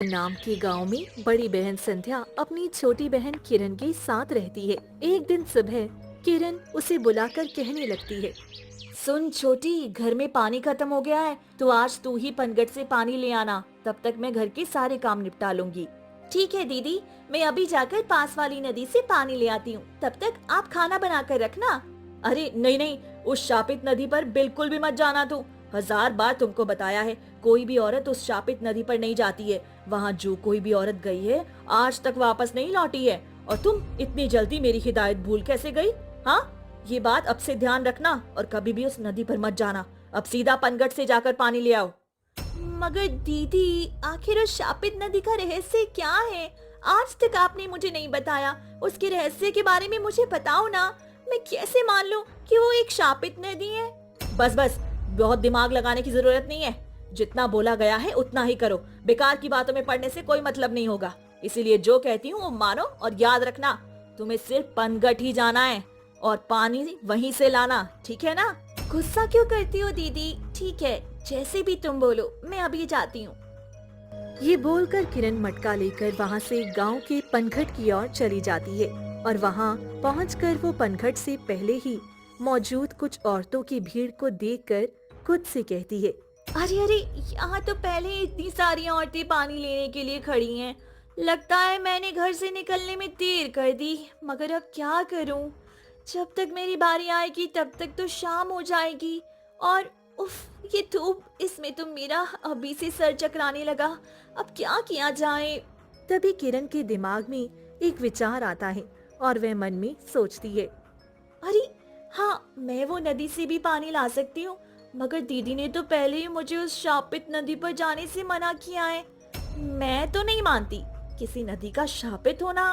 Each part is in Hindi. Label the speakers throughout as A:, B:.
A: नाम के गांव में बड़ी बहन संध्या अपनी छोटी बहन किरण के साथ रहती है। एक दिन सुबह किरण उसे बुलाकर कहने लगती है, सुन छोटी, घर में पानी खत्म हो गया है, तो आज तू ही पनगट से पानी ले आना। तब तक मैं घर के सारे काम निपटा लूंगी। ठीक है दीदी, मैं अभी जाकर पास वाली नदी से पानी ले आती हूँ। तब तक आप खाना बना कर रखना। अरे नहीं नहीं, उस शापित नदी पर बिल्कुल भी मत जाना तू। 1000 बार तुमको बताया है, कोई भी औरत उस शापित नदी पर नहीं जाती है। वहाँ जो कोई भी औरत गई है आज तक वापस नहीं लौटी है। और तुम इतनी जल्दी मेरी हिदायत भूल कैसे गई? हाँ, ये बात अब से ध्यान रखना और कभी भी उस नदी पर मत जाना। अब सीधा पनगट से जाकर पानी ले आओ। मगर दीदी, आखिर उस शापित नदी का रहस्य क्या है? आज तक आपने मुझे नहीं बताया। उसके रहस्य के बारे में मुझे बताओ ना। मैं कैसे मान लूं कि वो एक शापित नदी है? बस बस, बहुत दिमाग लगाने की जरूरत नहीं है। जितना बोला गया है उतना ही करो। बेकार की बातों में पड़ने से कोई मतलब नहीं होगा। इसीलिए जो कहती हूँ वो मानो और याद रखना। तुम्हें सिर्फ पनगट ही जाना है और पानी वहीं से लाना, ठीक है ना? गुस्सा क्यों करती हो दीदी? ठीक है, जैसे भी तुम बोलो, मैं अभी जाती हूँ। ये बोलकर किरण मटका लेकर वहाँ से गांव के पनघट की ओर चली जाती है और वहाँ पहुंचकर वो पनघट से पहले ही मौजूद कुछ औरतों की भीड़ को देखकर खुद से कहती है, अरे अरे, यहाँ तो पहले ही इतनी सारी औरतें पानी लेने के लिए खड़ी हैं। लगता है मैंने घर से निकलने में देर कर दी। मगर अब क्या करूँ? जब तक मेरी बारी आएगी तब तक तो शाम हो जाएगी। और उफ, ये धूप, इसमें तो मेरा अभी से सर चकराने लगा। अब क्या किया जाए? तभी किरण के दिमाग में एक विचार आता है और वह मन में सोचती है, अरे हाँ, मैं वो नदी से भी पानी ला सकती हूँ। मगर दीदी ने तो पहले ही मुझे उस शापित नदी पर जाने से मना किया है। मैं तो नहीं मानती किसी नदी का शापित होना।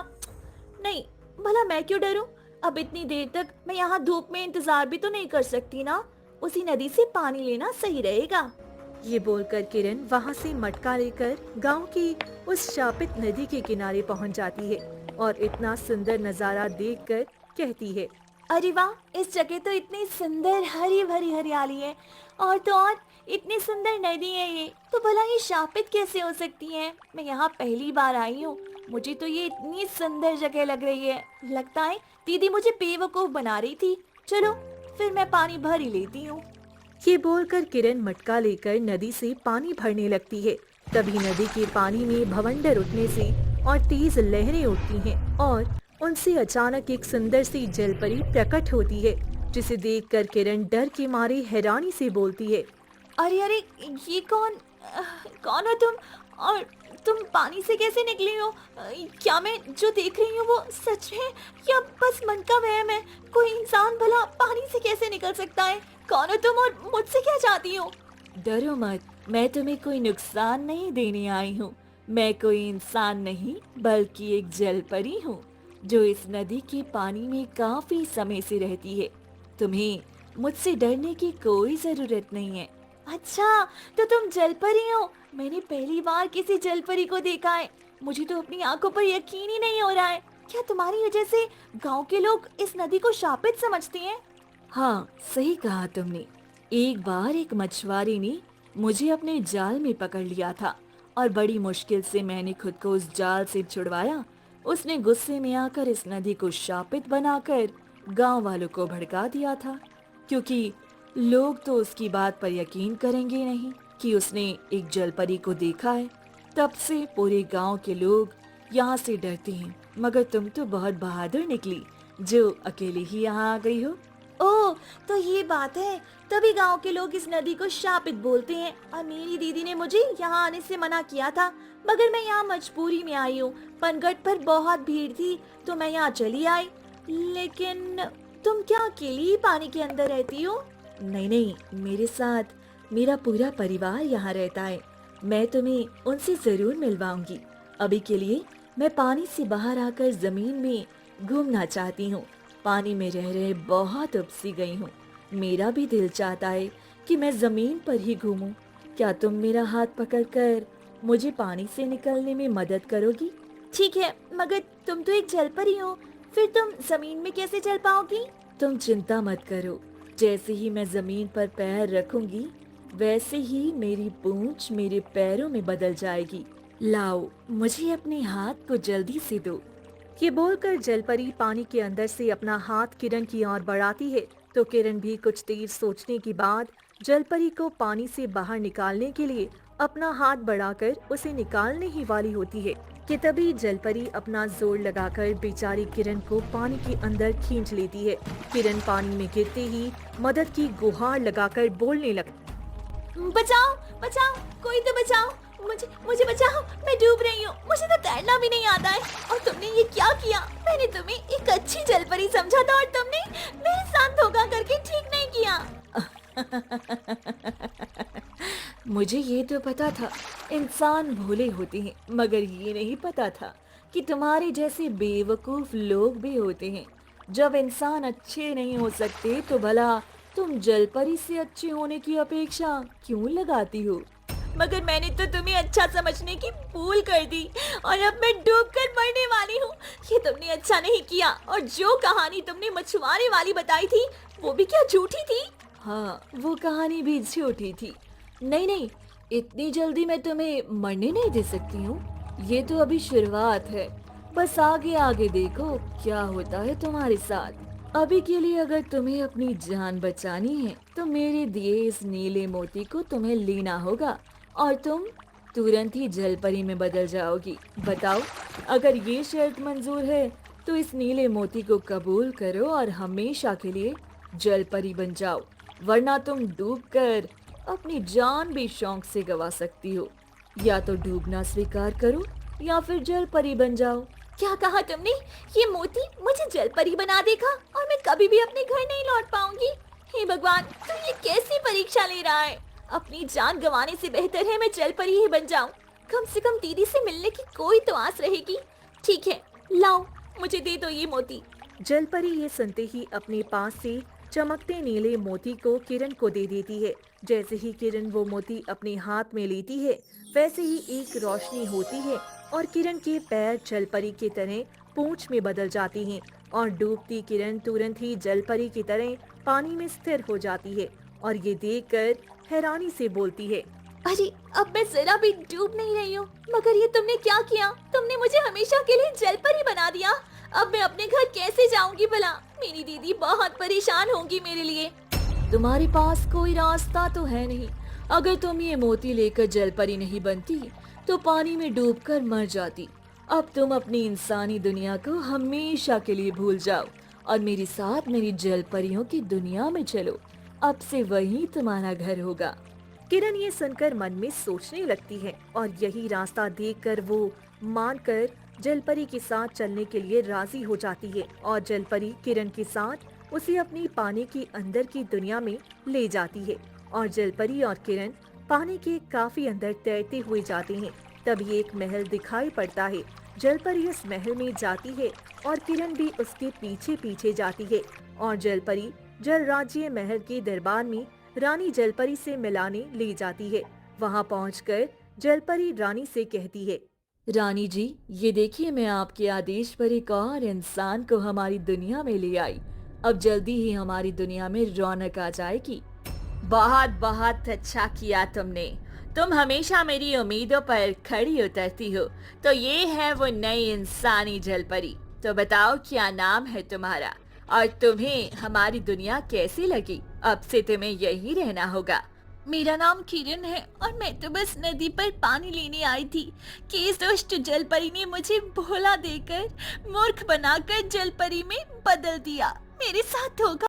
A: नहीं, भला मैं क्यों डरूं? अब इतनी देर तक मैं यहाँ धूप में इंतजार भी तो नहीं कर सकती ना। उसी नदी से पानी लेना सही रहेगा। ये बोलकर किरण वहाँ से मटका लेकर गांव की उस शापित नदी के किनारे पहुँच जाती है और इतना सुंदर नजारा देखकर कहती है, अरे वाह, इस जगह तो इतनी सुंदर हरी भरी हरियाली है। और तो और इतनी सुंदर नदी है। ये तो भला ये शापित कैसे हो सकती है? मैं यहाँ पहली बार आई हूँ। मुझे तो ये इतनी सुंदर जगह लग रही है। लगता है दीदी मुझे बेवकूफ बना रही थी। चलो, फिर मैं पानी भर ही लेती हूँ। ये बोलकर किरण मटका लेकर नदी से पानी भरने लगती है। तभी नदी के पानी में भवंडर उठने से और तेज लहरें उठती हैं और उनसे अचानक एक सुंदर सी जलपरी प्रकट होती है, जिसे देखकर किरण डर के मारे हैरानी से बोलती है, अरे अरे, ये कौन हो तुम? और तुम पानी से कैसे निकली हो? क्या मैं जो देख रही हूँ वो सच है या बस मन का वहम है? कोई इंसान भला पानी से कैसे निकल सकता है? कौन हो तुम और मुझसे क्या चाहती हो? डरो मत, मैं तुम्हें कोई नुकसान नहीं देने आई हूँ। मैं कोई इंसान नहीं बल्कि एक जलपरी हूँ जो इस नदी के पानी में काफी समय से रहती है। तुम्हें मुझसे डरने की कोई जरूरत नहीं है। अच्छा, तो तुम जलपरी हो? मैंने पहली बार किसी जलपरी को देखा है। मुझे तो अपनी आंखों पर यकीन ही नहीं हो रहा है। क्या तुम्हारी वजह से गांव के लोग इस नदी को शापित समझते हैं? हाँ, सही कहा तुमने। एक बार एक मछुआरे ने मुझे अपने जाल में पकड़ लिया था और बड़ी मुश्किल से मैंने खुद को उस जाल से छुड़वाया। उसने गुस्से में आकर इस नदी को शापित बनाकर गांव वालों को भड़का दिया था, क्योंकि लोग तो उसकी बात पर यकीन करेंगे नहीं कि उसने एक जलपरी को देखा है। तब से पूरे गांव के लोग यहाँ से डरते हैं। मगर तुम तो बहुत बहादुर निकली जो अकेले ही यहाँ आ गई हो। ओह, तो ये बात है। तभी गांव के लोग इस नदी को शापित बोलते हैं। और मेरी दीदी ने मुझे यहाँ आने से मना किया था, मगर मैं यहाँ मजबूरी में आई हूँ। पनगट पर बहुत भीड़ थी तो मैं यहाँ चली आई। लेकिन तुम क्या अकेली ही पानी के अंदर रहती हो? नहीं नहीं, मेरे साथ मेरा पूरा परिवार यहाँ रहता है। मैं तुम्हें उनसे जरूर मिलवाऊंगी। अभी के लिए मैं पानी से बाहर आकर जमीन में घूमना चाहती हूँ। पानी में रह रहे बहुत उपसी गई हूँ। मेरा भी दिल चाहता है कि मैं जमीन पर ही घूमूं। क्या तुम मेरा हाथ पकड़कर मुझे पानी से निकलने में मदद करोगी? ठीक है, मगर तुम तो एक जलपरी हो, फिर तुम जमीन में कैसे चल पाओगी? तुम चिंता मत करो। जैसे ही मैं जमीन पर पैर रखूंगी वैसे ही मेरी पूंछ मेरे पैरों में बदल जाएगी लाओ, मुझे अपने हाथ को जल्दी से दो। ये बोलकर जलपरी पानी के अंदर से अपना हाथ किरण की ओर बढ़ाती है। तो किरण भी कुछ देर सोचने के बाद जलपरी को पानी से बाहर निकालने के लिए अपना हाथ बढ़ाकर उसे निकालने ही वाली होती है कि तभी जलपरी अपना जोर लगाकर बेचारी किरण को पानी के अंदर खींच लेती है। किरण पानी में गिरते ही मदद की गुहार लगाकर बोलने लगती, बचाओ, बचाओ, कोई तो बचाओ, मुझे मुझे बचाओ, मैं डूब रही हूँ, मुझे तो तैरना भी नहीं आता है। और तुमने ये क्या किया? मैंने तुम्हें एक अच्छी जलपरी समझा था और तुमने मेरे साथ धोखा करके ठीक नहीं किया। मुझे ये तो पता था इंसान भोले होते हैं, मगर ये नहीं पता था कि तुम्हारे जैसे बेवकूफ लोग भी होते हैं। जब इंसान अच्छे नहीं हो सकते तो भला तुम जलपरी से अच्छे होने की अपेक्षा क्यों लगाती हो? मगर मैंने तो तुम्हें अच्छा समझने की भूल कर दी और अब मैं डूबकर मरने वाली हूँ। ये तुमने अच्छा नहीं किया। और जो कहानी तुमने मछुआरे वाली बताई थी, वो भी क्या झूठी थी? हाँ, वो कहानी भी झूठी थी। नहीं नहीं, इतनी जल्दी मैं तुम्हें मरने नहीं दे सकती हूँ। ये तो अभी शुरुआत है। बस आगे आगे देखो क्या होता है तुम्हारे साथ। अभी के लिए अगर तुम्हें अपनी जान बचानी है तो मेरे दिए इस नीले मोती को तुम्हें लेना होगा और तुम तुरंत ही जलपरी में बदल जाओगी। बताओ, अगर ये शर्त मंजूर है तो इस नीले मोती को कबूल करो और हमेशा के लिए जलपरी बन जाओ, वरना तुम डूबकर अपनी जान भी शौक से गवा सकती हो। या तो डूबना स्वीकार करो या फिर जलपरी बन जाओ। क्या कहा तुमने? ये मोती मुझे जलपरी बना देगा और मैं कभी भी अपने घर नहीं लौट पाऊंगी? हे भगवान, तू ये कैसी परीक्षा ले रहा है? अपनी जान गंवाने से बेहतर है मैं जलपरी ही बन जाऊं। कम से कम दीदी से मिलने की कोई तो आस रहेगी। ठीक है, लाओ, मुझे दे दो ये मोती। जलपरी ये सुनते ही अपने पास से चमकते नीले मोती को किरण को दे देती है। जैसे ही किरण वो मोती अपने हाथ में लेती है, वैसे ही एक रोशनी होती है और किरण के पैर जलपरी की तरह पूंछ में बदल जाती हैं और डूबती किरण तुरंत ही जलपरी की तरह पानी में स्थिर हो जाती है और ये देखकर हैरानी से बोलती है, अरे अब मैं जरा भी डूब नहीं रही हूँ। मगर ये तुमने क्या किया? तुमने मुझे हमेशा के लिए जलपरी बना दिया। अब मैं अपने घर कैसे जाऊंगी भला? मेरी दीदी बहुत परेशान होंगी मेरे लिए। तुम्हारे पास कोई रास्ता तो है नहीं। अगर तुम ये मोती लेकर जलपरी नहीं बनती तो पानी में डूबकर मर जाती। अब तुम अपनी इंसानी दुनिया को हमेशा के लिए भूल जाओ और मेरे साथ मेरी जलपरियों की दुनिया में चलो। अब से वही तुम्हारा घर होगा। किरण ये सुनकर मन में सोचने लगती है और यही रास्ता देखकर वो मानकर जलपरी के साथ चलने के लिए राजी हो जाती है और जलपरी किरण के साथ उसे अपनी पानी के अंदर की दुनिया में ले जाती है और जलपरी और किरण पानी के काफी अंदर तैरते हुए जाते हैं। तभी एक महल दिखाई पड़ता है। जलपरी उस महल में जाती है और किरण भी उसके पीछे पीछे जाती है और जलपरी जल राज्य महल के दरबार में रानी जलपरी से मिलाने ले जाती है। वहां पहुंचकर जलपरी रानी से कहती है, रानी जी, ये देखिए मैं आपके आदेश पर एक और इंसान को हमारी दुनिया में ले आई। अब जल्दी ही हमारी दुनिया में रौनक आ जाएगी। बहुत बहुत अच्छा किया तुमने। तुम हमेशा मेरी उम्मीदों पर खड़ी उतरती हो। तो ये है वो नई इंसानी जलपरी। तो बताओ क्या नाम है तुम्हारा और तुम्हें हमारी दुनिया कैसी लगी? अब से तुम्हें यही रहना होगा। मेरा नाम किरण है और मैं तो बस नदी पर पानी लेने आई थी कि इस दुष्ट जलपरी ने मुझे भोला देकर मूर्ख बनाकर जलपरी में बदल दिया। मेरे साथ धोखा